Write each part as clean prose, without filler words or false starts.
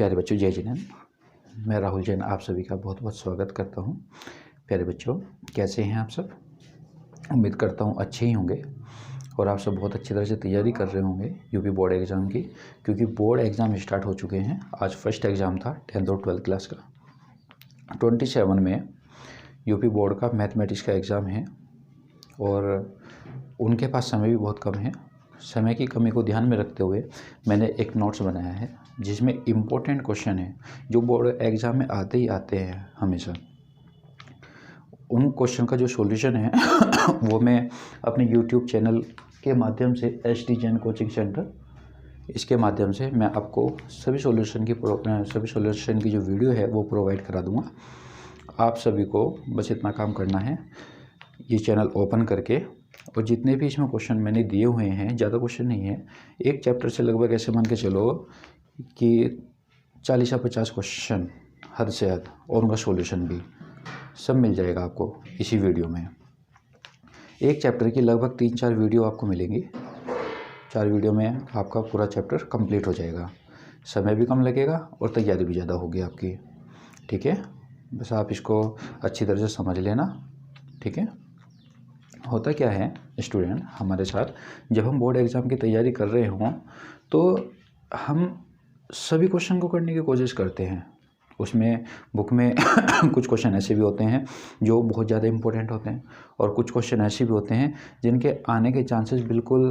प्यारे बच्चों, जय जिनेंद्र। मैं राहुल जैन आप सभी का बहुत बहुत स्वागत करता हूं। प्यारे बच्चों, कैसे हैं आप सब? उम्मीद करता हूं अच्छे ही होंगे और आप सब बहुत अच्छी तरह से तैयारी कर रहे होंगे यूपी बोर्ड एग्ज़ाम की, क्योंकि बोर्ड एग्ज़ाम स्टार्ट हो चुके हैं। आज फर्स्ट एग्ज़ाम था 10th और 12th क्लास का। 27 में यूपी बोर्ड का मैथमेटिक्स का एग्ज़ाम है और उनके पास समय भी बहुत कम है। समय की कमी को ध्यान में रखते हुए मैंने एक नोट्स बनाया है जिसमें इम्पोर्टेंट क्वेश्चन है जो बोर्ड एग्ज़ाम में आते ही आते हैं हमेशा। उन क्वेश्चन का जो सॉल्यूशन है वो मैं अपने यूट्यूब चैनल के माध्यम से SD जैन कोचिंग सेंटर, इसके माध्यम से मैं आपको सभी सॉल्यूशन की जो वीडियो है वो प्रोवाइड करा दूँगा। आप सभी को बस इतना काम करना है, ये चैनल ओपन करके, और जितने भी इसमें क्वेश्चन मैंने दिए हुए हैं, ज़्यादा क्वेश्चन नहीं है, एक चैप्टर से लगभग ऐसे मान के चलो कि 40 या 50 क्वेश्चन हद से हद, और उनका सॉल्यूशन भी सब मिल जाएगा आपको इसी वीडियो में। एक चैप्टर की लगभग 3-4 वीडियो आपको मिलेंगी। 4 वीडियो में आपका पूरा चैप्टर कंप्लीट हो जाएगा। समय भी कम लगेगा और तैयारी भी ज़्यादा होगी आपकी। ठीक है, बस आप इसको अच्छी तरह से समझ लेना। ठीक है, होता क्या है स्टूडेंट, हमारे साथ जब हम बोर्ड एग्ज़ाम की तैयारी कर रहे हों तो हम सभी क्वेश्चन को करने की कोशिश करते हैं। उसमें बुक में कुछ क्वेश्चन ऐसे भी होते हैं जो बहुत ज़्यादा इम्पोर्टेंट होते हैं, और कुछ क्वेश्चन ऐसे भी होते हैं जिनके आने के चांसेस बिल्कुल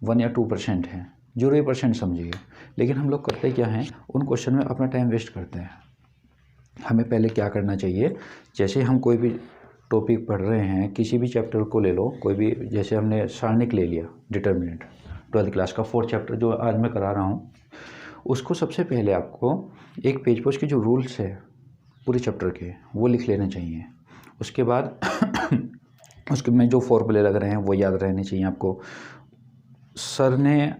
1 या 2% हैं, 0% समझिए। लेकिन हम लोग करते क्या हैं, उन क्वेश्चन में अपना टाइम वेस्ट करते हैं। हमें पहले क्या करना चाहिए, जैसे हम कोई भी टॉपिक पढ़ रहे हैं, किसी भी चैप्टर को ले लो, कोई भी, जैसे हमने सारणिक ले लिया, डिटर्मिनेंट 12th क्लास का 4th चैप्टर जो आज मैं करा रहा हूँ, उसको सबसे पहले आपको एक पेज पर उसके जो रूल्स है पूरे चैप्टर के वो लिख लेने चाहिए। उसके बाद उसके में जो फॉर्मूले लग रहे हैं वो याद रहने चाहिए आपको। सर ने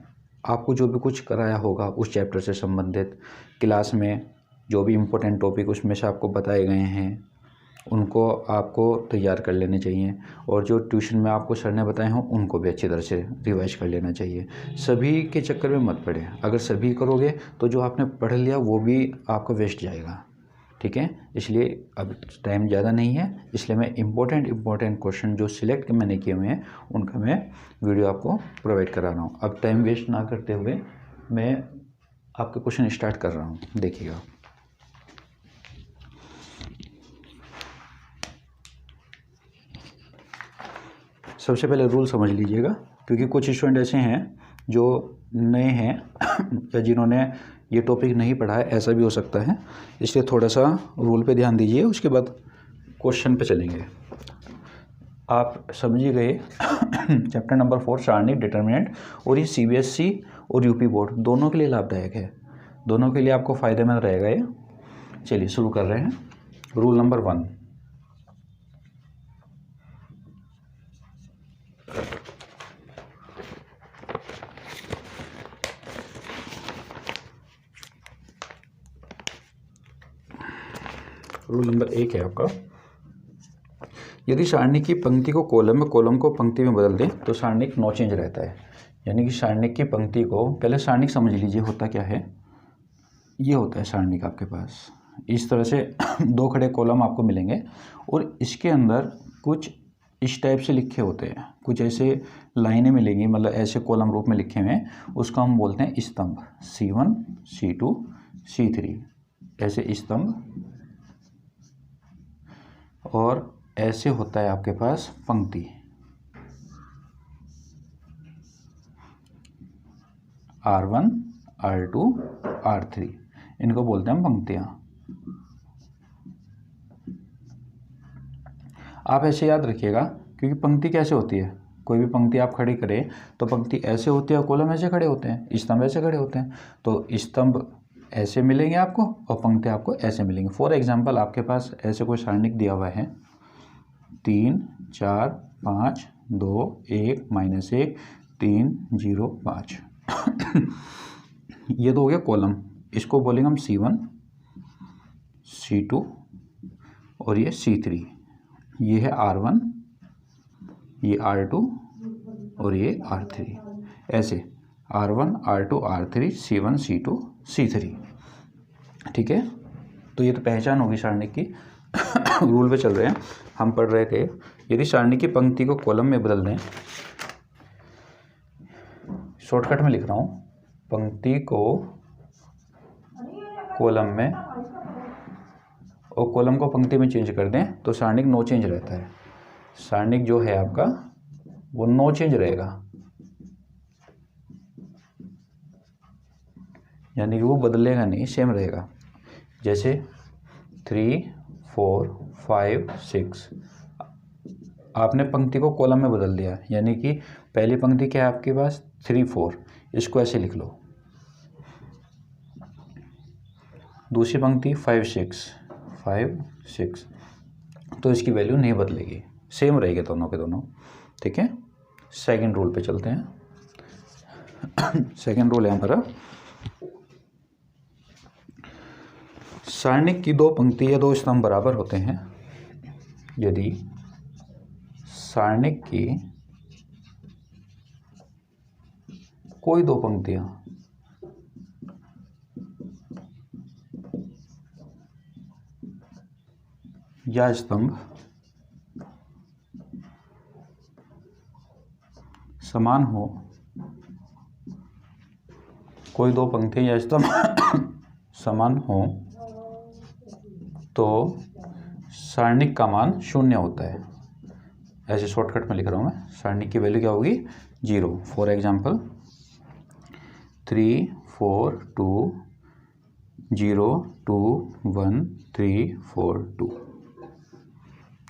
आपको जो भी कुछ कराया होगा उस चैप्टर से संबंधित, क्लास में जो भी इम्पोर्टेंट टॉपिक उसमें से आपको बताए गए हैं उनको आपको तैयार कर लेने चाहिए, और जो ट्यूशन में आपको सर ने बताए हों उनको भी अच्छी तरह से रिवाइज कर लेना चाहिए। सभी के चक्कर में मत पड़े, अगर सभी करोगे तो जो आपने पढ़ लिया वो भी आपका वेस्ट जाएगा। ठीक है, इसलिए अब टाइम ज़्यादा नहीं है, इसलिए मैं इम्पोर्टेंट क्वेश्चन जो सिलेक्ट मैंने किए हुए हैं उनका मैं वीडियो आपको प्रोवाइड करा रहा हूँ। अब टाइम वेस्ट ना करते हुए मैं आपके क्वेश्चन स्टार्ट कर रहा हूँ, देखिएगा। सबसे पहले रूल समझ लीजिएगा, क्योंकि कुछ स्टूडेंट ऐसे हैं जो नए हैं या जिन्होंने ये टॉपिक नहीं पढ़ा है, ऐसा भी हो सकता है। इसलिए थोड़ा सा रूल पे ध्यान दीजिए, उसके बाद क्वेश्चन पे चलेंगे। आप समझ ही गए चैप्टर नंबर 4 सारणिक डिटर्मिनेंट, और ये CBSE और यूपी बोर्ड दोनों के लिए लाभदायक है, दोनों के लिए आपको फ़ायदेमंद रहेगा ये। चलिए शुरू कर रहे हैं। रूल नंबर 1, रूल नंबर 1 है आपका, यदि सारणिक की पंक्ति को कॉलम में, कॉलम को पंक्ति में बदल दें तो सारणिक नो चेंज रहता है। यानी कि सारणिक की पंक्ति को, पहले सारणिक समझ लीजिए होता क्या है। ये होता है सारणिक, आपके पास इस तरह से 2 खड़े कॉलम आपको मिलेंगे और इसके अंदर कुछ इस टाइप से लिखे होते हैं, कुछ ऐसे लाइनें मिलेंगी, मतलब ऐसे कॉलम रूप में लिखे हुए हैं, उसको हम बोलते हैं स्तंभ। C1 C2 C3 ऐसे स्तंभ, और ऐसे होता है आपके पास पंक्ति। R1 R2 R3 इनको बोलते हैं हम पंक्तियाँ। आप ऐसे याद रखिएगा, क्योंकि पंक्ति कैसे होती है, कोई भी पंक्ति आप खड़ी करें तो पंक्ति ऐसे होती है और कॉलम ऐसे खड़े होते हैं, स्तंभ ऐसे खड़े होते हैं। तो स्तंभ ऐसे मिलेंगे आपको और पंक्ति आपको ऐसे मिलेंगे। फॉर एग्जांपल आपके पास ऐसे कोई सारणिक दिया हुआ है, 3 4 5 2 1 -1 3 0 5 ये तो हो गया कॉलम, इसको बोलेंगे हम C1 C2 और ये C3। ये है R1, ये R2 और ये R3। ऐसे R1 R2 R3 C1 C2 C3। ठीक है, तो ये तो पहचान होगी सारणी की। रूल पे चल रहे हैं, हम पढ़ रहे थे यदि सारणी की पंक्ति को कॉलम में बदल दें, शॉर्टकट में लिख रहा हूँ, पंक्ति को कॉलम में और कॉलम को पंक्ति में चेंज कर दें तो सारणिक नो चेंज रहता है। सारणिक जो है आपका वो नो चेंज रहेगा, यानी कि वो बदलेगा नहीं, सेम रहेगा। जैसे 3, 4, 5, 6 आपने पंक्ति को कॉलम में बदल दिया, यानी कि पहली पंक्ति क्या है आपके पास 3, 4, इसको ऐसे लिख लो। दूसरी पंक्ति 5, 6, तो इसकी वैल्यू नहीं बदलेगी, सेम रहेगी दोनों के दोनों। ठीक है, सेकंड रूल पे चलते हैं। सेकंड रूल है हमारा, सारणिक की दो पंक्ति या दो स्तंभ बराबर होते हैं यदि सारणिक की कोई दो पंक्तियां या स्तंभ समान हो, कोई दो पंक्तियां या स्तंभ समान हो तो सारणिक का मान 0 होता है। ऐसे शॉर्टकट में लिख रहा हूँ मैं, सारणिक की वैल्यू क्या होगी 0। For example 3, 4, 2, 0, 2, 1, 3, 4, 2।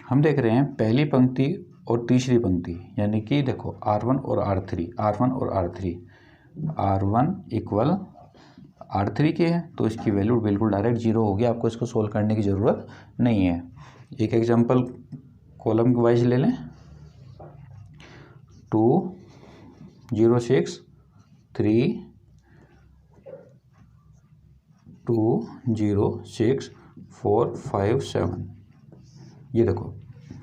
हम देख रहे हैं पहली पंक्ति और तीसरी पंक्ति, यानी कि देखो R1 और R3, R1 और R3, R1 इक्वल R3 के है, तो इसकी वैल्यू बिल्कुल डायरेक्ट 0 होगी, आपको इसको सोल्व करने की ज़रूरत नहीं है। एक एग्जांपल कॉलम वाइज ले लें, 2, 0, 6, 3, 2, 0, 6, 4, 5, 7। ये देखो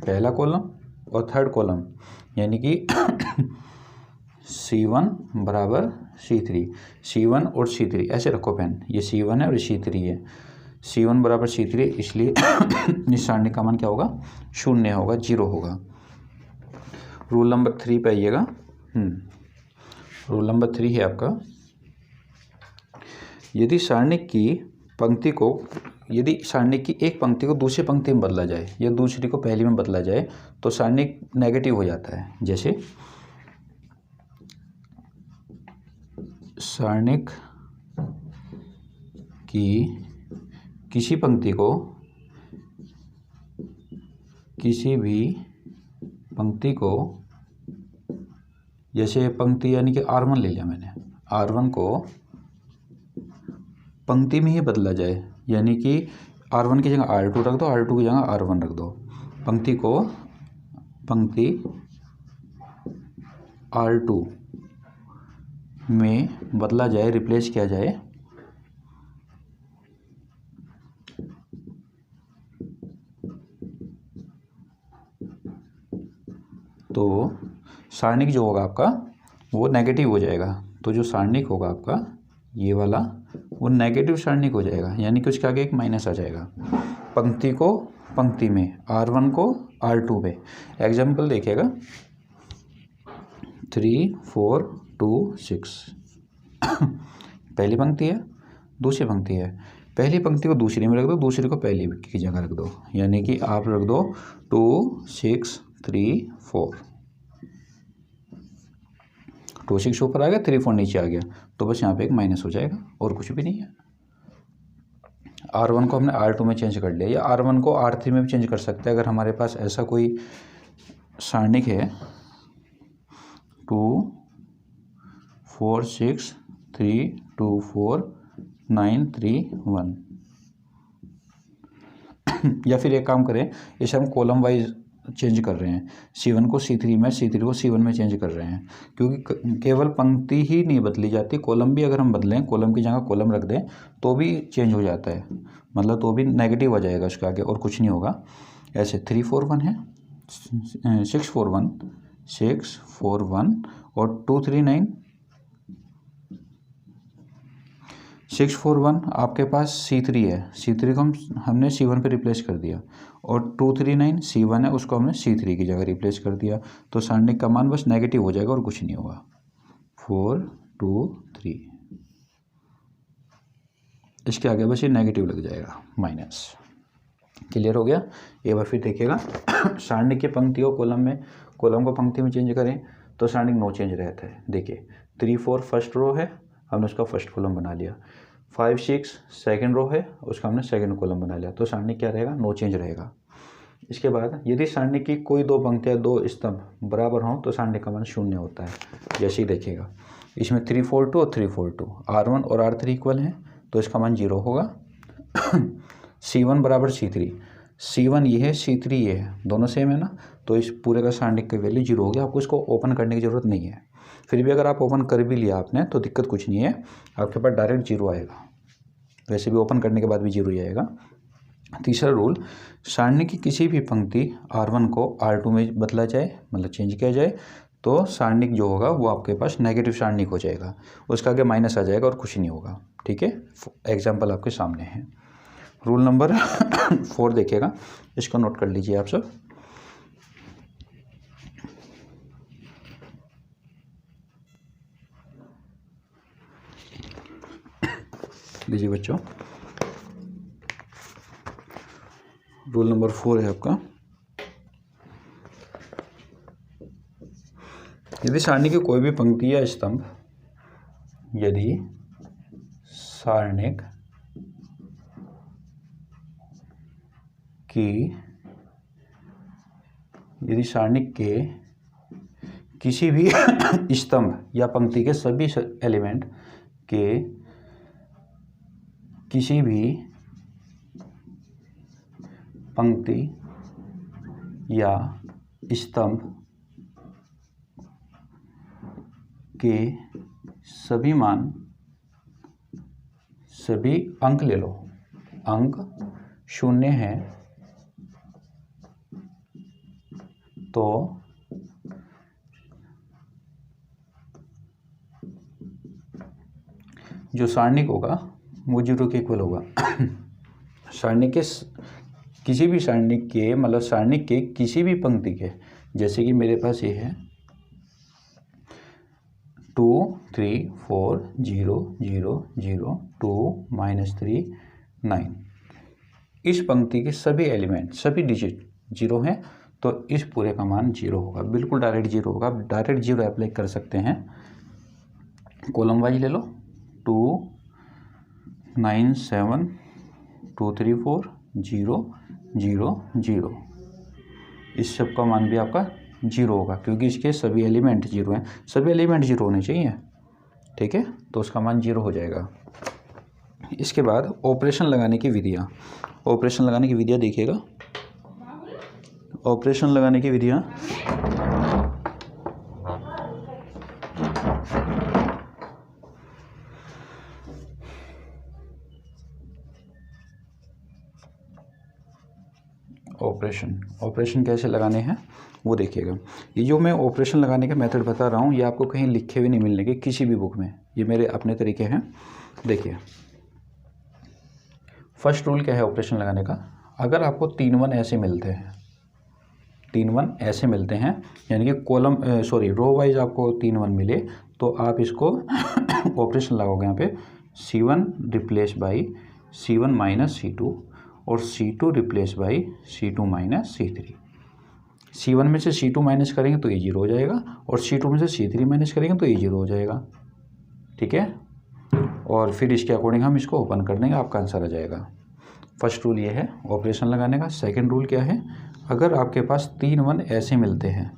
पहला कॉलम और थर्ड कॉलम, यानी कि C1 बराबर C3, C1 और C3 ऐसे रखो पेन, ये C1 है और ये C3 है। C1 बराबर C3, इसलिए इस सारणी का मान क्या होगा 0 होगा, 0 होगा। रूल नंबर 3 पे आइएगा। रूल नंबर 3 है आपका, यदि सारणी की पंक्ति को, यदि सारणी की एक पंक्ति को दूसरी पंक्ति में बदला जाए या दूसरी को पहली में बदला जाए तो सारणिक नेगेटिव हो जाता है। जैसे सारणिक की किसी पंक्ति को, किसी भी पंक्ति को, जैसे पंक्ति यानी कि R1 ले लिया मैंने, R1 को पंक्ति में ही बदला जाए, यानी कि R1 की जगह R2 रख दो, R2 की जगह R1 रख दो, पंक्ति को पंक्ति R2 में बदला जाए, रिप्लेस किया जाए, तो सारणिक जो होगा आपका वो नेगेटिव हो जाएगा। तो जो सारणिक होगा आपका ये वाला वो नेगेटिव सारणिक हो जाएगा, यानी कि उसके आगे एक माइनस आ जाएगा। पंक्ति को पंक्ति में, R1 को R2 पे। एग्जाम्पल देखिएगा 3, 4, 2, 6 पहली पंक्ति है, दूसरी पंक्ति है, पहली पंक्ति को दूसरी में रख दो, दूसरी को पहली की जगह रख दो, यानी कि आप रख दो 2, 6, 3, 4। 2, 6 ऊपर आ गया, 3, 4 नीचे आ गया, तो बस यहाँ पे एक माइनस हो जाएगा और कुछ भी नहीं है। R1 को हमने R2 में चेंज कर लिया, या R1 को R3 में भी चेंज कर सकते हैं अगर हमारे पास ऐसा कोई सारणिक है 2, 4, 6, 3, 2, 4, 9, 3, 1। या फिर एक काम करें, इसे हम कॉलम वाइज चेंज कर रहे हैं, C1 को C3 में, C3 को C1 में चेंज कर रहे हैं, क्योंकि केवल पंक्ति ही नहीं बदली जाती, कॉलम भी अगर हम बदलें, कॉलम की जगह कॉलम रख दें तो भी चेंज हो जाता है, मतलब तो भी नेगेटिव आ जाएगा उसके आगे और कुछ नहीं होगा। ऐसे 3, 4, 1 है, 6, 4, 1, 6, 4, 1 और 2, 3, 9, 641 आपके पास C3 है, C3 को हमने C1 पे रिप्लेस कर दिया, और 239 C1 है, उसको हमने C3 की जगह रिप्लेस कर दिया, तो सारणिक का मान बस नेगेटिव हो जाएगा और कुछ नहीं होगा। 4 2 3, इसके आगे बस ये नेगेटिव लग जाएगा, माइनस। क्लियर हो गया। एक बार फिर देखिएगा सारणिक की पंक्ति को कॉलम में, कॉलम को पंक्ति में चेंज करें तो सारणिक नो चेंज रहता है। देखिए 3 4 फर्स्ट रो है, हमने उसका फर्स्ट कॉलम बना लिया। 5 6 सेकंड रो है, उसका हमने सेकंड कॉलम बना लिया, तो सारणिक क्या रहेगा, नो चेंज रहेगा। इसके बाद यदि सारणिक की कोई दो पंक्तियाँ, दो स्तंभ बराबर हों तो सारणिक का मान 0 होता है। जैसे ही देखिएगा इसमें 3 4 2 और 3 4 2, R1 और R3 इक्वल हैं, तो इसका मान 0 होगा। C1 बराबर C3, C1 ये है, C3 ये है, दोनों सेम है ना, तो इस पूरे का सारणिक की वैल्यू 0 हो गया। आपको इसको ओपन करने की ज़रूरत नहीं है। फिर भी अगर आप ओपन कर भी लिया आपने तो दिक्कत कुछ नहीं है, आपके पास डायरेक्ट 0 आएगा। वैसे भी ओपन करने के बाद भी 0 ही आएगा। तीसरा रूल, सारणी की किसी भी पंक्ति R1 को R2 में बदला जाए, मतलब चेंज किया जाए, तो सारणिक जो होगा वो आपके पास नेगेटिव सारणिक हो जाएगा, उसका आगे माइनस आ जाएगा और कुछ नहीं होगा। ठीक है, एग्जाम्पल आपके सामने है। रूल नंबर 4 देखिएगा, इसको नोट कर लीजिए आप सब। लीजिए बच्चों, रूल नंबर 4 है आपका, यदि सारणी की कोई भी पंक्ति या स्तंभ, यदि सारणिक के किसी भी स्तंभ या पंक्ति के सभी एलिमेंट के किसी भी पंक्ति या स्तंभ के सभी मान, सभी अंक ले लो, अंक 0 है, तो जो सारणिक होगा वो 0 के इक्वल होगा। सारणिक के किसी भी सारणिक के, मतलब सारणिक के किसी भी पंक्ति के, जैसे कि मेरे पास ये है 2 3 4 0 0 0 2 -3 9, इस पंक्ति के सभी एलिमेंट, सभी डिजिट 0 हैं, तो इस पूरे का मान 0 होगा, बिल्कुल डायरेक्ट 0 होगा। डायरेक्ट 0 अप्लाई कर सकते हैं, कॉलम वाइज ले लो, 2 9 7 2 3 4 0 0 0, इस सब का मान भी आपका 0 होगा, क्योंकि इसके सभी एलिमेंट 0 हैं, सभी एलिमेंट 0 होने चाहिए। ठीक है, तो उसका मान 0 हो जाएगा। इसके बाद ऑपरेशन लगाने की विधियाँ, ऑपरेशन लगाने की विधियाँ देखिएगा, ऑपरेशन लगाने की विधियाँ, ऑपरेशन कैसे लगाने हैं वो देखिएगा। ये जो मैं ऑपरेशन लगाने के मेथड बता रहा हूँ, ये आपको कहीं लिखे हुए नहीं मिलेंगे किसी भी बुक में, ये मेरे अपने तरीके हैं। देखिए, फर्स्ट रूल क्या है ऑपरेशन लगाने का, अगर आपको 3 1 ऐसे मिलते हैं, 3 1 ऐसे मिलते हैं, यानी कि कॉलम रो वाइज आपको 3 1 मिले, तो आप इसको ऑपरेशन लगाओगे यहाँ पे, C1 replace by C1 minus C2 और C2 replace by C2 minus C3। C1 में से C2 माइनस करेंगे तो ये 0 हो जाएगा, और C2 में से C3 माइनस करेंगे तो ये 0 हो जाएगा। ठीक है, और फिर इसके अकॉर्डिंग हम इसको ओपन कर देंगे, आपका आंसर आ जाएगा। फर्स्ट रूल ये है ऑपरेशन लगाने का। सेकंड रूल क्या है, अगर आपके पास 3 1 ऐसे मिलते हैं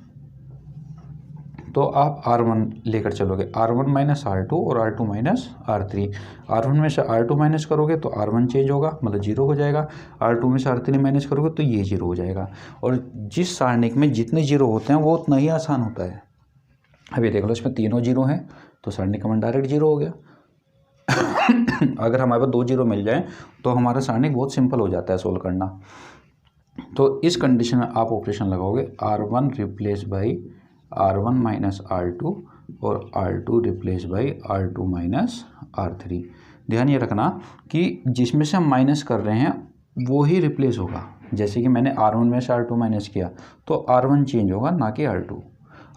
तो आप R1 लेकर चलोगे, R1 माइनस R2 और R2 माइनस R3। R1 में से R2 माइनस करोगे तो R1 चेंज होगा, मतलब 0 हो जाएगा। R2 में से R3 माइनस करोगे तो ये 0 हो जाएगा। और जिस सारणिक में जितने 0 होते हैं वो उतना ही आसान होता है। अभी देख लो, इसमें तीनों 0 हैं, तो सारणिक का मान डायरेक्ट 0 हो गया। अगर हमारे पास 2 0 मिल जाए तो हमारा सारणिक बहुत सिंपल हो जाता है सोल्व करना। तो इस कंडीशन में आप ऑपरेशन लगाओगे, R1 replace by R1 minus R2 और R2 replace by R2 minus R3। ध्यान ये रखना कि जिसमें से हम माइनस कर रहे हैं वो ही रिप्लेस होगा। जैसे कि मैंने R1 में से R2 माइनस किया तो R1 चेंज होगा, ना कि R2।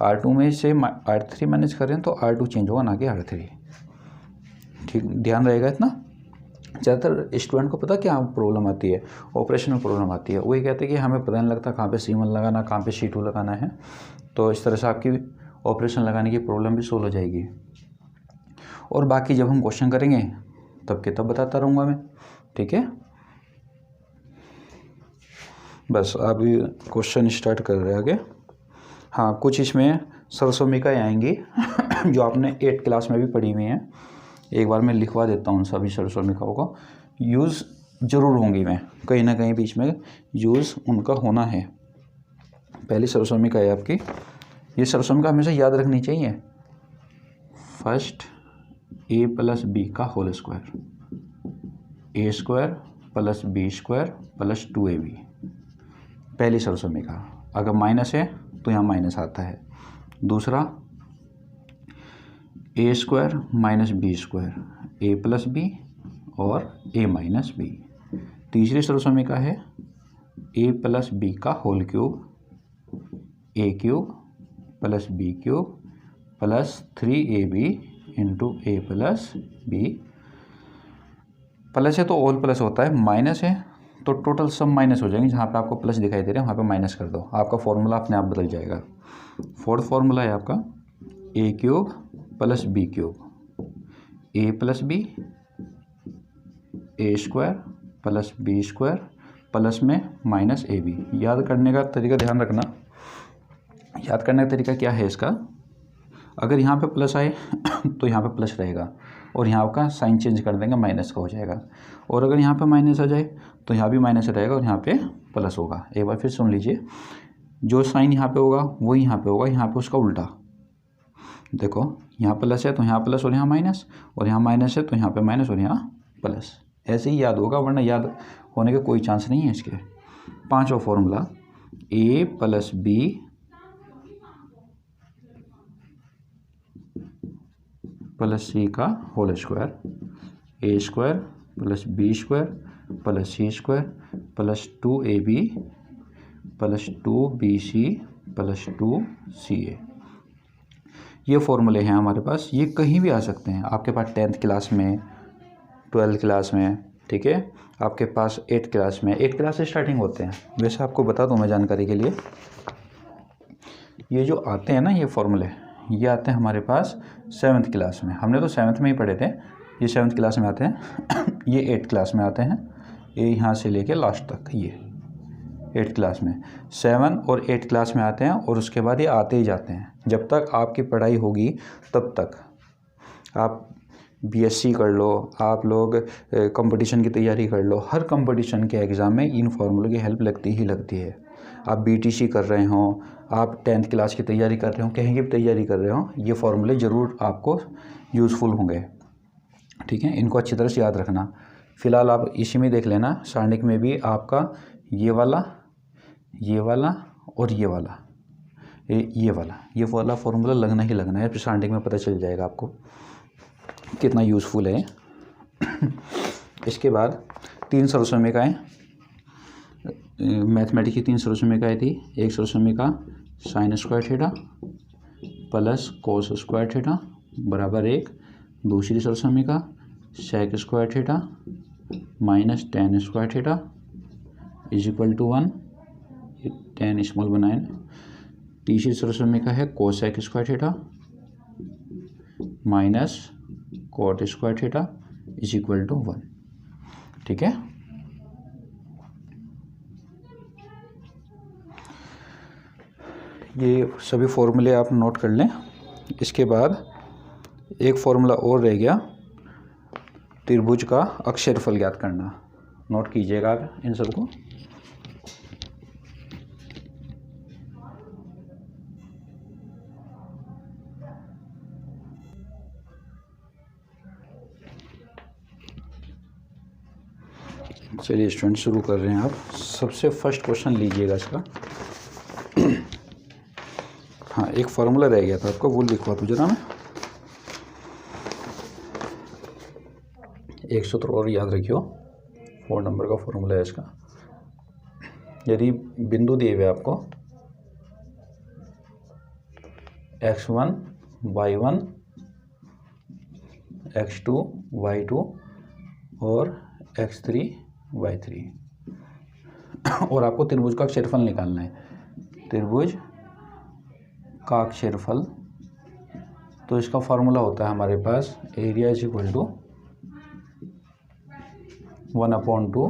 R2 में से R3 माइनस कर रहे हैं तो R2 चेंज होगा, ना कि R3। ठीक, ध्यान रहेगा इतना। ज़्यादातर स्टूडेंट को पता क्या प्रॉब्लम आती है, ऑपरेशन में प्रॉब्लम आती है। वो ये कहते हैं कि हमें पता नहीं लगता कहाँ पे C1 लगाना, कहाँ पे C2 लगाना है। तो इस तरह से आपकी ऑपरेशन लगाने की प्रॉब्लम भी सोल्व हो जाएगी। और बाकी जब हम क्वेश्चन करेंगे तब के तब बताता रहूँगा मैं, ठीक है। बस अभी क्वेश्चन स्टार्ट कर रहे हैं आगे। हाँ, कुछ इसमें सरसोमिकाएँ आएंगी जो आपने 8th क्लास में भी पढ़ी हुई हैं। एक बार मैं लिखवा देता हूँ सभी सरसोमिकाओं को। यूज़ ज़रूर होंगी, मैं कहीं ना कहीं बीच में यूज़ उनका होना है। पहली सरसोमिका है आपकी, ये सरसोमिका हमेशा याद रखनी चाहिए। फर्स्ट a + b का whole square, a² + b² + 2ab। पहली सरसोमिका, अगर माइनस है तो यहाँ माइनस आता है। दूसरा a² - b², a + b और a - b। तीसरी सरसोमिका है a + b का whole cube, a³ + b³ + 3ab × a + b। Plus है तो ऑल प्लस होता है, माइनस है तो टोटल सब माइनस हो जाएंगे। जहाँ पे आपको प्लस दिखाई दे रहा है वहाँ पे माइनस कर दो, आपका फॉर्मूला अपने आप बदल जाएगा। फोर्थ फॉर्मूला है आपका a³ + b³ a + b, a² + b² plus में -ab। याद करने का तरीका ध्यान रखना। याद करने का तरीका क्या है इसका, अगर यहाँ पे प्लस आए तो यहाँ पे प्लस रहेगा और यहाँ का साइन चेंज कर देंगे, माइनस का हो जाएगा। और अगर यहाँ पे माइनस आ जाए तो यहाँ भी माइनस रहेगा और यहाँ पे प्लस होगा। एक बार फिर सुन लीजिए, जो साइन यहाँ पे होगा वो यहाँ पे होगा, यहाँ पे उसका उल्टा। देखो यहाँ प्लस है तो यहाँ प्लस और यहाँ माइनस, और यहाँ माइनस है तो यहाँ पे माइनस और यहाँ प्लस। ऐसे ही याद होगा, वरना याद होने का कोई चांस नहीं है इसके। पांचवा फॉर्मूला a + b + c का whole square, a² + b² + c² + 2ab + 2bc + 2ca। ये फॉर्मूले हैं हमारे पास। ये कहीं भी आ सकते हैं आपके पास, 10th क्लास में, 12th क्लास में, ठीक है, आपके पास 8th क्लास में। 8th क्लास से स्टार्टिंग होते हैं। वैसे आपको बता दूं मैं जानकारी के लिए, ये जो आते हैं ना ये फॉर्मूले, ये आते हैं हमारे पास 7th क्लास में। हमने तो 7th में ही पढ़े थे, ये 7th क्लास में आते हैं। ये 8th क्लास में आते हैं, ये यहाँ से लेके लास्ट तक ये 8th क्लास में। 7 और 8th क्लास में आते हैं और उसके बाद ये आते ही जाते हैं। जब तक आपकी पढ़ाई होगी तब तक आप BSc कर लो, आप लोग कंपटीशन की तैयारी कर लो। हर कंपटीशन के एग्ज़ाम में इन फॉर्मूलों की हेल्प लगती ही लगती है। आप BTC कर रहे हो, आप 10th क्लास की तैयारी कर रहे हो, कहीं की भी तैयारी कर रहे हो, ये फॉर्मूले ज़रूर आपको यूज़फुल होंगे, ठीक है। इनको अच्छी तरह से याद रखना। फ़िलहाल आप इसी में देख लेना, सारणिक में भी आपका ये वाला और ये वाला फॉर्मूला लगना ही लगना है। फिर सारणिक में पता चल जाएगा आपको कितना यूज़फुल है। इसके बाद 3 सरसोमिकाएँ, मैथमेटिक्स की 3 सरसोमिकाएँ थी। एक सरसोमिका sin² थीटा + cos² थीटा बराबर 1। दूसरी सरसोमिका sec² थीटा - tan² थीटा = 1। ये tan स्मॉल बनाए। तीसरी सरसोमिका है cosec² थीटा - cot² थीटा = 1, ठीक है। ये सभी फॉर्मूले आप नोट कर लें। इसके बाद एक फॉर्मूला और रह गया, त्रिभुज का अक्षरफल ज्ञात करना। नोट कीजिएगा आप इन सबको। चलिए स्टूडेंट शुरू कर रहे हैं। आप सबसे फर्स्ट क्वेश्चन लीजिएगा इसका। हाँ, एक फार्मूला रह गया था आपको, वो लिखवा दूँ जरा मैं। एक सूत्र और याद रखियो, 4 नंबर का फॉर्मूला है इसका। यदि बिंदु दिए हुए आपको x1 y1 x2 y2 और x3 y3 और आपको त्रिभुज का क्षेत्रफल निकालना है। त्रिभुज का क्षेत्रफल, तो इसका फॉर्मूला होता है हमारे पास area is equal to 1/2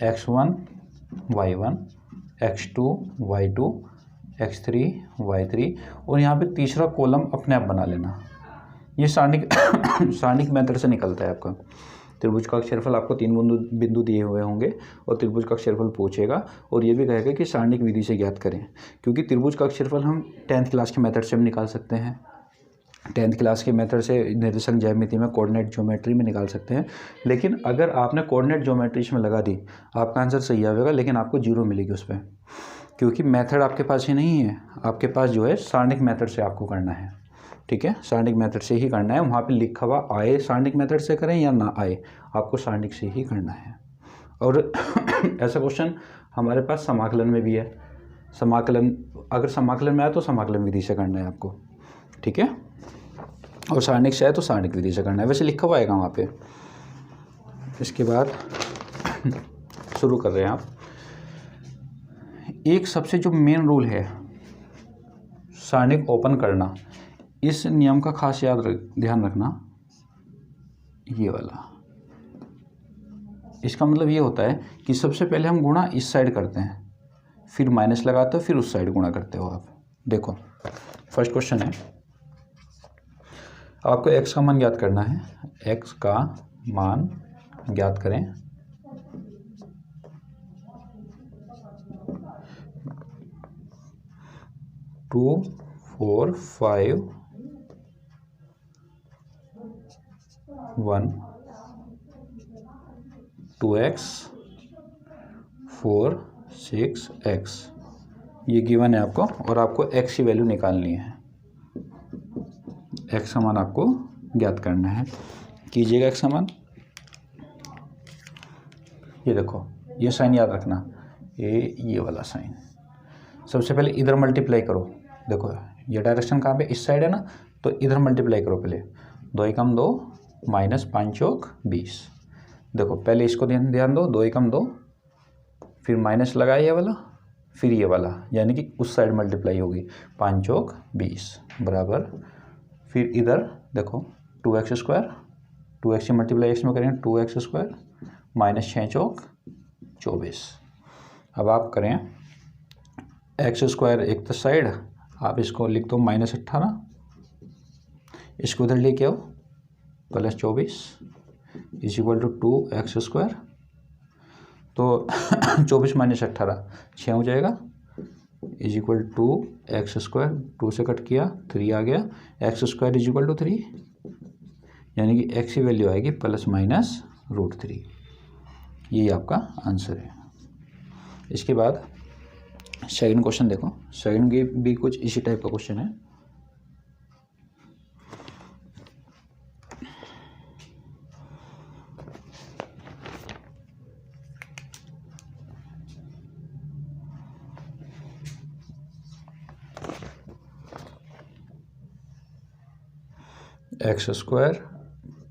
x1 y1 x2 y2 x3 y3 और यहाँ पे तीसरा कॉलम अपने आप बना लेना। ये सारणिक मेथड से निकलता है आपका। त्रिभुज का क्षेत्रफल आपको 3 बिंदु दिए हुए होंगे और त्रिभुज का क्षेत्रफल पूछेगा और ये भी कहेगा कि सारणिक विधि से ज्ञात करें, क्योंकि त्रिभुज का क्षेत्रफल हम 10th क्लास के मेथड से भी निकाल सकते हैं। 10th क्लास के मेथड से निर्देशांक ज्यामिति में, कोऑर्डिनेट ज्योमेट्री में निकाल सकते हैं। लेकिन अगर आपने कोऑर्डिनेट ज्योमेट्री इसमें लगा दी, आपका आंसर सही आएगा, लेकिन आपको 0 मिलेगी उस पर, क्योंकि मेथड आपके पास ही नहीं है। आपके पास जो है सारणिक मेथड से आपको करना है। ठीक है, सारणिक मेथड से ही करना है। वहाँ पे लिखा हुआ आए सारणिक मेथड से करें या ना आए, आपको सारणिक से ही करना है। और ऐसा क्वेश्चन हमारे पास समाकलन में भी है। समाकलन, अगर समाकलन में आए तो समाकलन विधि से करना है आपको। ठीक है, और सारणिक से आए तो सारणिक विधि से करना है, वैसे लिखा हुआ आएगा वहाँ पे। इसके बाद शुरू कर रहे हैं आप। एक सबसे जो मेन रूल है सारणिक ओपन करना, इस नियम का खास ध्यान रखना, ये वाला। इसका मतलब ये होता है कि सबसे पहले हम गुणा इस साइड करते हैं, फिर माइनस लगाते हो, फिर उस साइड गुणा करते हो आप। देखो फर्स्ट क्वेश्चन है, आपको x का मान ज्ञात करना है। x का मान ज्ञात करें। टू 4 5 1 2x 4 6x, ये गिवन है आपको, और आपको x की वैल्यू निकालनी है। x का मान आपको ज्ञात करना है। कीजिएगा x का मान। ये देखो, ये साइन याद रखना, ये वाला साइन। सबसे पहले इधर मल्टीप्लाई करो। देखो ये डायरेक्शन कहाँ पे, इस साइड है ना, तो इधर मल्टीप्लाई करो पहले। 2 एकम 2 माइनस 5 चौक 20। देखो पहले इसको ध्यान दो, 2 एकम 2, फिर माइनस लगाए ये वाला, फिर ये वाला, यानी कि उस साइड मल्टीप्लाई होगी। 5 चौक 20 बराबर, फिर इधर देखो 2x² 2x से मल्टीप्लाई x में करें 2x² माइनस 6 चौक 24। अब आप करें x² एक साइड, आप इसको लिख दो -18, इसको उधर लेके आओ +24 इज इक्वल टू 2x²। तो 24 माइनस 18 6 हो जाएगा, इज इक्वल टू x², 2 से कट किया 3 आ गया, x² इज इक्वल टू 3, यानी कि x की वैल्यू आएगी ±√3। यही आपका आंसर है। इसके बाद सेकंड क्वेश्चन देखो, सेकंड भी कुछ इसी टाइप का क्वेश्चन है। x²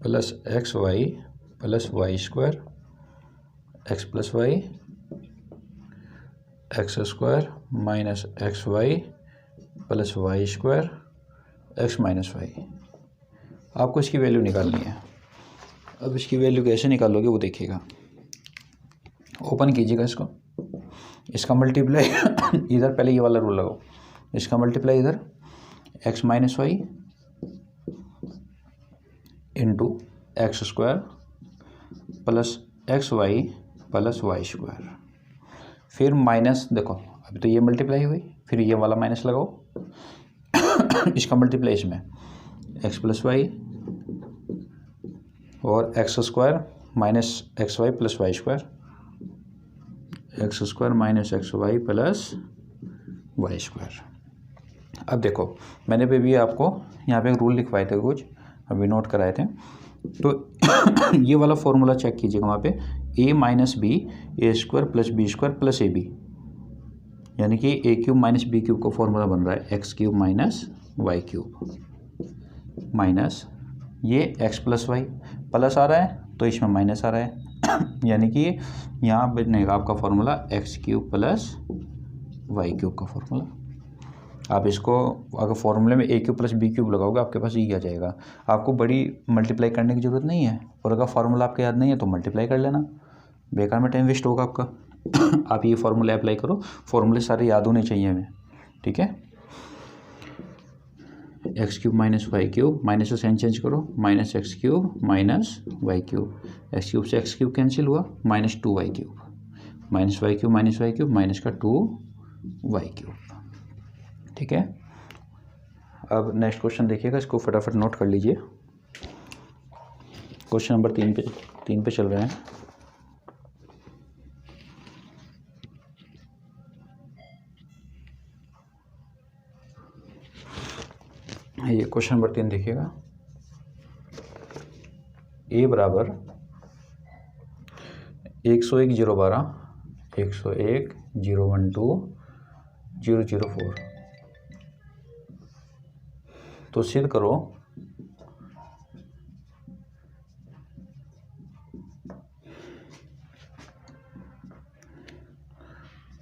+ xy + y² x + y x² - xy + y² x - y। आपको इसकी वैल्यू निकालनी है। अब इसकी वैल्यू कैसे निकालोगे वो देखिएगा। ओपन कीजिएगा इसको, इसका मल्टीप्लाई इधर, पहले ये वाला रूल लगाओ, इसका मल्टीप्लाई इधर x - y into x² + xy + y²। फिर माइनस, देखो अभी तो ये मल्टीप्लाई हुई, फिर ये वाला माइनस लगाओ इसका मल्टीप्लाई इसमें x + y और x² - xy + y² x² - xy + y²। अब देखो मैंने भी आपको यहाँ पे एक रूल लिखवाए थे कुछ, अभी नोट कराए थे। तो ये वाला फॉर्मूला चेक कीजिएगा वहाँ पे, a minus B A square plus B square plus A B, यानी कि A cube minus B cube का फॉर्मूला बन रहा है X cube minus Y cube minus ये एक्स प्लस वाई, प्लस आ रहा है तो इसमें माइनस आ रहा है यानी कि यहाँ बनेगा आपका formula X cube plus Y cube का फॉर्मूला। आप इसको अगर फॉर्मूले में A cube plus B cube लगाओगे आपके पास ये आ जाएगा, आपको बड़ी मल्टीप्लाई करने की ज़रूरत नहीं है, और अगर फार्मूला आपको याद नहीं है तो मल्टीप्लाई कर लेना, बेकार में टाइम वेस्ट होगा आपका आप ये फार्मूला अप्लाई करो, फार्मूले सारे याद होने चाहिए हमें, ठीक है। X cube minus Y cube, minus से साइन चेंज करो, minus X cube minus Y cube, X cube से एक्स क्यूब कैंसिल हुआ, minus 2 Y cube, minus Y cube minus का 2 वाई क्यूब, ठीक है। अब नेक्स्ट क्वेश्चन देखिएगा, इसको फटाफट नोट कर लीजिए। क्वेश्चन नंबर 3 पे चल रहे हैं। ये क्वेश्चन नंबर 3 देखिएगा, a बराबर 101,012 101,012 004, तो सिद्ध करो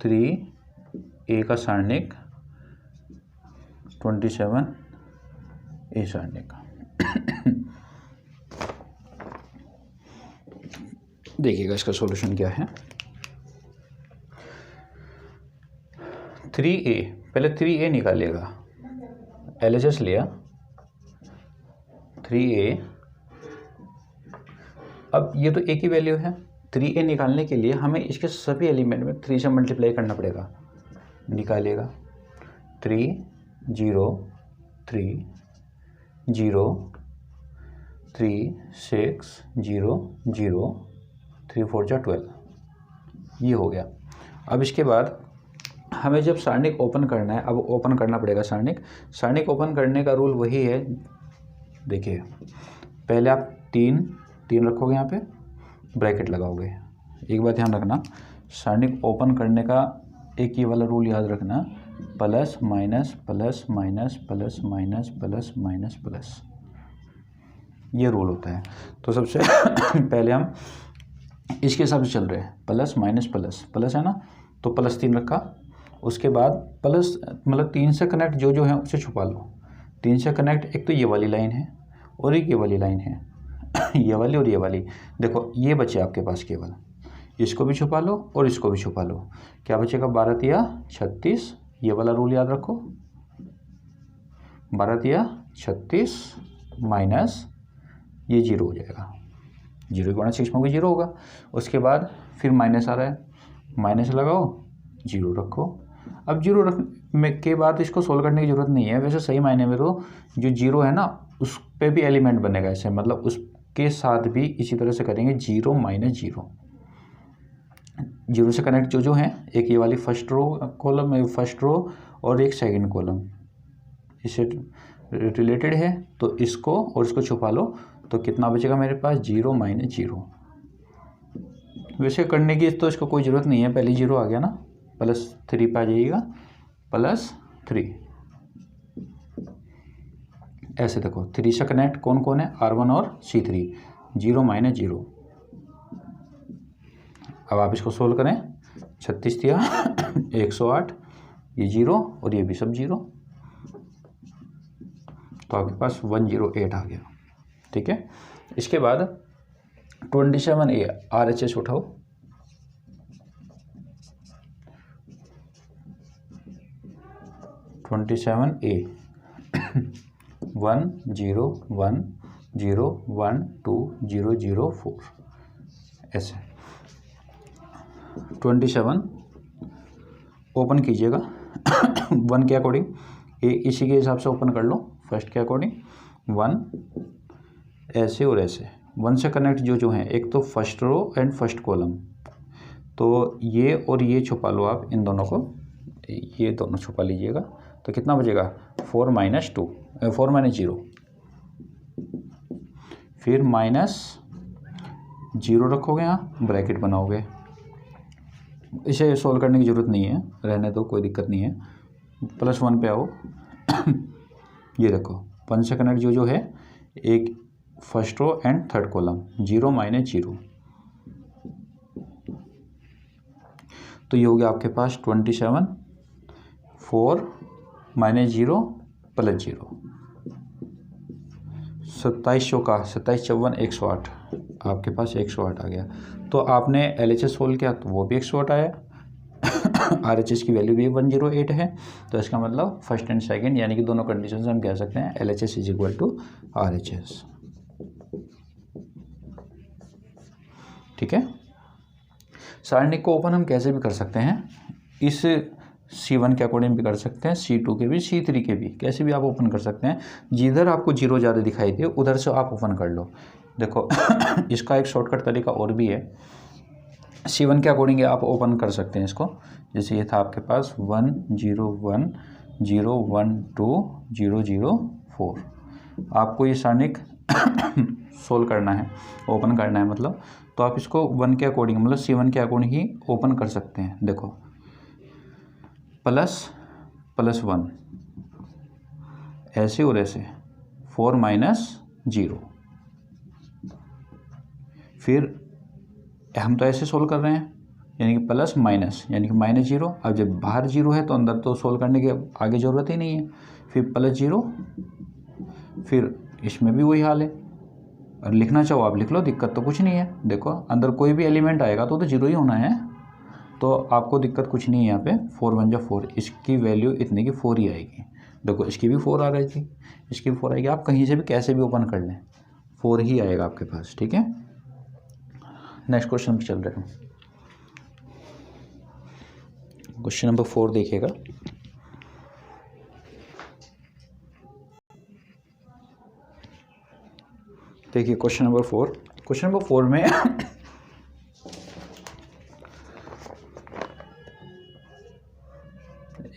थ्री ए का सारणिक 27 ए सारणिक। देखिएगा इसका सॉल्यूशन क्या है। 3a, पहले 3a निकालिएगा, LHS लिया 3a, अब ये तो a की वैल्यू है, 3a निकालने के लिए हमें इसके सभी एलिमेंट में 3 से मल्टीप्लाई करना पड़ेगा। निकालिएगा 3 0 3 0 3 6 0 0 3 4 जा 12, ये हो गया। अब इसके बाद हमें जब सारणिक ओपन करना है, अब ओपन करना पड़ेगा सारणिक ओपन करने का रूल वही है। देखिए पहले आप 3 रखोगे, यहाँ पे ब्रैकेट लगाओगे। एक बात ध्यान रखना, सारणिक ओपन करने का एक ये वाला रूल याद रखना, plus minus plus minus plus minus plus minus plus, ये रूल होता है। तो सबसे पहले हम इसके हिसाब से चल रहे हैं, प्लस माइनस प्लस, प्लस है ना, तो प्लस 3 रखा। उसके बाद प्लस मतलब 3 से कनेक्ट जो है उसे छुपा लो। 3 से कनेक्ट एक तो ये वाली लाइन है और एक ये वाली लाइन है ये वाली और ये वाली। देखो ये बचे आपके पास, केवल इसको भी छुपा लो और इसको भी छुपा लो। क्या बचेगा, 12 तिया 36, ये वाला रूल याद रखो, 12 तिया 36 माइनस ये 0 हो जाएगा, 0 गुणा 6 में 0 होगा। उसके बाद फिर माइनस आ रहा है, माइनस लगाओ 0 रखो। अब 0 रखने के बाद इसको सोल्व करने की ज़रूरत नहीं है, वैसे सही मायने में तो जो 0 है ना उस पे भी एलिमेंट बनेगा ऐसे, मतलब उसके साथ भी इसी तरह से करेंगे 0 माइनस 0। 0 से कनेक्ट जो हैं, एक ये वाली first row column, first row और एक सेकंड कॉलम इससे रिलेटेड है, तो इसको और इसको छुपा लो। तो कितना बचेगा मेरे पास, 0 माइनस 0। वैसे करने की तो इसको कोई ज़रूरत नहीं है, पहले 0 आ गया ना, +3 पे आ जाइएगा, +3। ऐसे देखो 3 से कनेक्ट कौन कौन है, R1 और C3, 0 माइनस 0। अब आप इसको सोल्व करें, 36 दिया 108, ये 0 और ये भी सब 0, तो आपके पास 108 आ गया, ठीक है। इसके बाद 27A RHS उठाओ, 27A 1 0 1 0 1 2 0 0 4, ऐसे 27 ओपन कीजिएगा 1 के अकॉर्डिंग, इसी के हिसाब से ओपन कर लो, फर्स्ट के अकॉर्डिंग 1 ऐसे और ऐसे। 1 से कनेक्ट जो हैं, एक तो first row and first column, तो ये और ये छुपा लो आप, इन दोनों को, ये दोनों छुपा लीजिएगा। तो कितना बचेगा, 4 माइनस 0। फिर -0 रखोगे, यहाँ ब्रैकेट बनाओगे। इसे सोल्व करने की ज़रूरत नहीं है, रहने दो, कोई दिक्कत नहीं है। +1 पे आओ। ये देखो 1 से कनेक्ट जो है, एक first row and third column, 0 -0, तो ये हो गया आपके पास 27, 4 -0 +0, 27 का 27 54 108, आपके पास 108 आ गया। तो आपने LHS सोल्व किया तो वो भी 108 आया। RHS की वैल्यू भी 108 है। तो इसका मतलब फर्स्ट एंड सेकंड यानी कि दोनों कंडीशन से हम कह सकते हैं LHS = RHS। ठीक है। सारणिक को ओपन हम कैसे भी कर सकते हैं, इस C1 के अकॉर्डिंग भी कर सकते हैं, C2 के भी, C3 के भी, कैसे भी आप ओपन कर सकते हैं। जिधर आपको 0 ज़्यादा दिखाई दे उधर से आप ओपन कर लो। देखो इसका एक शॉर्टकट तरीका और भी है। C1 के अकॉर्डिंग आप ओपन कर सकते हैं इसको। जैसे ये था आपके पास 1 0 1 0 1 2 0 0 4। आपको ये सारणिक सोल्व करना है, ओपन करना है मतलब, तो आप इसको 1 के अकॉर्डिंग मतलब C1 के अकॉर्डिंग ही ओपन कर सकते हैं। देखो +1 ऐसे और ऐसे, 4 -0, फिर हम तो ऐसे सोल्व कर रहे हैं यानी कि प्लस माइनस यानी कि -0। अब जब बाहर 0 है तो अंदर तो सोल्व करने के आगे ज़रूरत ही नहीं है। फिर +0, फिर इसमें भी वही हाल है। और लिखना चाहो आप लिख लो, दिक्कत तो कुछ नहीं है। देखो अंदर कोई भी एलिमेंट आएगा तो 0 ही होना है, तो आपको दिक्कत कुछ नहीं है। यहाँ पे 4 1 जा 4, इसकी वैल्यू इतने की 4 ही आएगी। देखो इसकी भी 4 आ रही थी, इसकी भी 4 आएगी। आप कहीं से भी कैसे भी ओपन कर लें 4 ही आएगा आपके पास। ठीक है, नेक्स्ट क्वेश्चन पे चल रहे हैं। क्वेश्चन नंबर 4 देखिएगा। देखिए क्वेश्चन नंबर 4। क्वेश्चन नंबर 4 में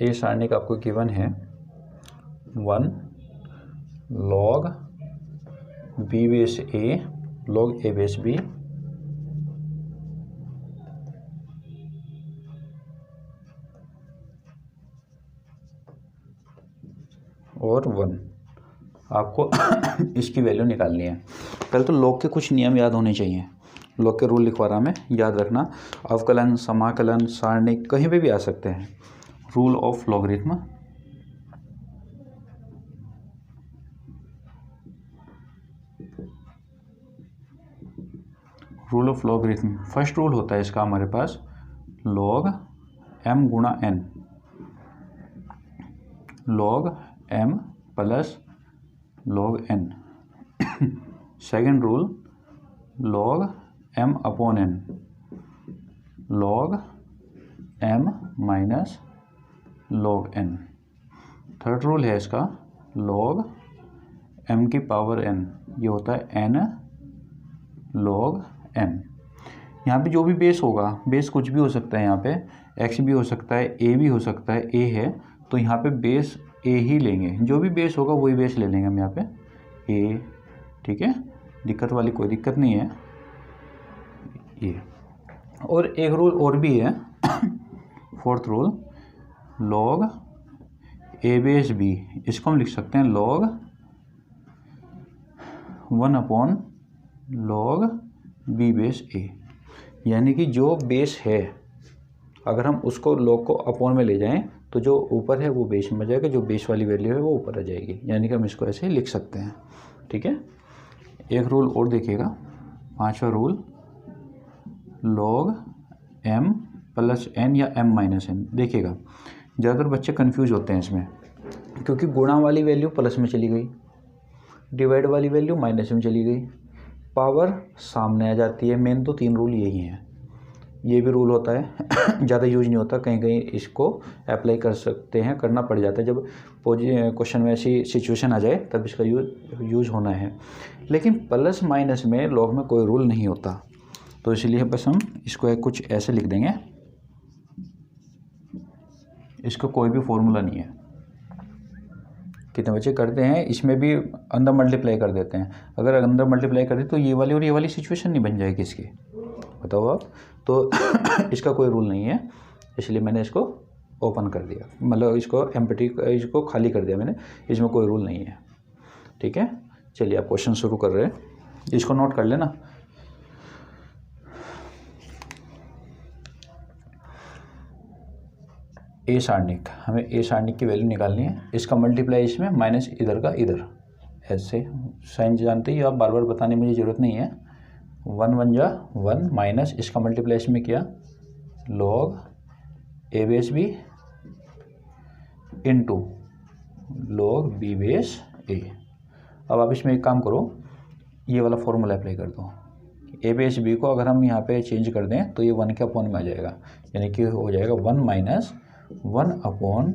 ए सारणिक आपको गिवन है 1 log b base a log a base b और 1। आपको इसकी वैल्यू निकालनी है। पहले तो लॉग के कुछ नियम याद होने चाहिए। लॉग के रूल लिखवा रहा मैं, याद रखना। अवकलन, समाकलन, सारणिक कहीं पे भी आ सकते हैं। Rule of logarithm, rule of logarithm. First rule होता है इसका हमारे पास log m गुणा n, log m plus log n। Second rule log m upon n, log m minus log n। Third rule है इसका log m की power n, ये होता है n log m। यहाँ पे जो भी बेस होगा, बेस कुछ भी हो सकता है। यहाँ पे x भी हो सकता है, a भी हो सकता है, a है तो यहाँ पे बेस a ही लेंगे। जो भी बेस होगा वही बेस ले लेंगे हम यहाँ पे a। ठीक है, दिक्कत वाली कोई दिक्कत नहीं है ये। और एक रूल और भी है, fourth rule log a base b, इसको हम लिख सकते हैं log 1 upon log b base a। यानी कि जो बेस है अगर हम उसको log को अपॉन में ले जाएं तो जो ऊपर है वो बेस में जाएगा, जो बेस वाली वैल्यू है वो ऊपर आ जाएगी। यानी कि हम इसको ऐसे लिख सकते हैं। ठीक है, एक रूल और देखिएगा, पांचवा rule log m plus n या m माइनस n। देखिएगा ज़्यादातर बच्चे कंफ्यूज होते हैं इसमें, क्योंकि गुणा वाली वैल्यू प्लस में चली गई, डिवाइड वाली वैल्यू माइनस में चली गई, पावर सामने आ जाती है। मेन तो 3 रूल यही हैं। ये भी रूल होता है ज़्यादा यूज नहीं होता, कहीं कहीं इसको अप्लाई कर सकते हैं, करना पड़ जाता है जब क्वेश्चन में ऐसी सिचुएशन आ जाए तब इसका यूज होना है। लेकिन प्लस माइनस में लॉग में कोई रूल नहीं होता, तो इसलिए बस हम इसको कुछ ऐसे लिख देंगे, इसका कोई भी फॉर्मूला नहीं है। कितने बचे करते हैं, इसमें भी अंदर मल्टीप्लाई कर देते हैं। अगर अंदर मल्टीप्लाई करें तो ये वाली और ये वाली सिचुएशन नहीं बन जाएगी इसकी, बताओ आप। तो इसका कोई रूल नहीं है, इसलिए मैंने इसको ओपन कर दिया, मतलब इसको एम्प्टी, इसको खाली कर दिया मैंने, इसमें कोई रूल नहीं है। ठीक है, चलिए आप क्वेश्चन शुरू कर रहे हैं, इसको नोट कर लेना। ए सारणिक, हमें ए सारणिक की वैल्यू निकालनी है। इसका मल्टीप्लाई इसमें माइनस इधर का इधर, ऐसे साइन जानते ही आप, बार बार बताने मुझे ज़रूरत नहीं है। 1 1 जा 1 माइनस इसका मल्टीप्लाई इसमें किया log A base B into log B base A. अब आप इसमें एक काम करो, ये वाला फॉर्मूला अप्लाई कर दो। ए बेस बी को अगर हम यहाँ पे चेंज कर दें तो ये 1 के अपॉन में आ जाएगा, यानी कि हो जाएगा 1 minus 1 upon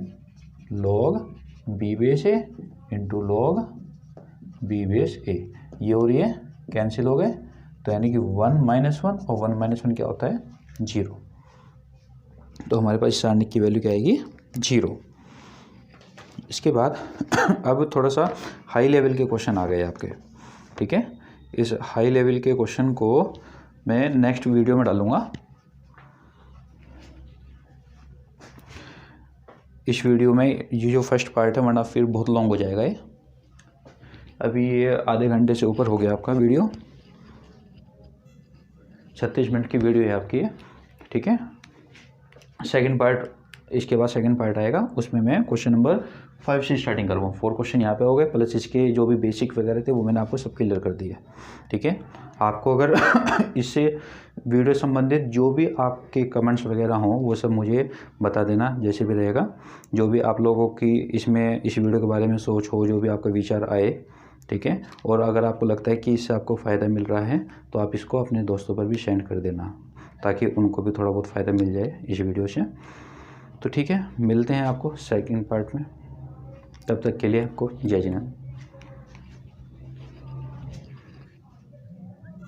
log B base A into log B base A. ये और ये कैंसिल हो गए, तो यानी कि 1 माइनस 1 और 1 माइनस 1 क्या होता है 0। तो हमारे पास सारणिक की वैल्यू क्या आएगी 0। इसके बाद अब थोड़ा सा हाई लेवल के क्वेश्चन आ गए आपके। ठीक है, इस हाई लेवल के क्वेश्चन को मैं नेक्स्ट वीडियो में डालूंगा। इस वीडियो में ये जो फर्स्ट पार्ट है, वरना फिर बहुत लॉन्ग हो जाएगा ये। अभी ये आधे घंटे से ऊपर हो गया आपका वीडियो, 36 मिनट की वीडियो है आपकी ये। ठीक है, सेकंड पार्ट, इसके बाद सेकंड पार्ट आएगा, उसमें मैं क्वेश्चन नंबर 5 से स्टार्टिंग करूँगा। 4 क्वेश्चन यहाँ पे हो गए, प्लस इसके जो भी बेसिक वगैरह थे वो मैंने आपको सब क्लियर कर दिया। ठीक है, आपको अगर इससे वीडियो संबंधित जो भी आपके कमेंट्स वगैरह हों वो सब मुझे बता देना, जैसे भी रहेगा। जो भी आप लोगों की इसमें इस वीडियो के बारे में सोच हो, जो भी आपका विचार आए। ठीक है, और अगर आपको लगता है कि इससे आपको फ़ायदा मिल रहा है तो आप इसको अपने दोस्तों पर भी सेंड कर देना, ताकि उनको भी थोड़ा बहुत फ़ायदा मिल जाए इस वीडियो से। तो ठीक है, मिलते हैं आपको सेकंड पार्ट में, तब तक के लिए आपको जय जिनेंद्र।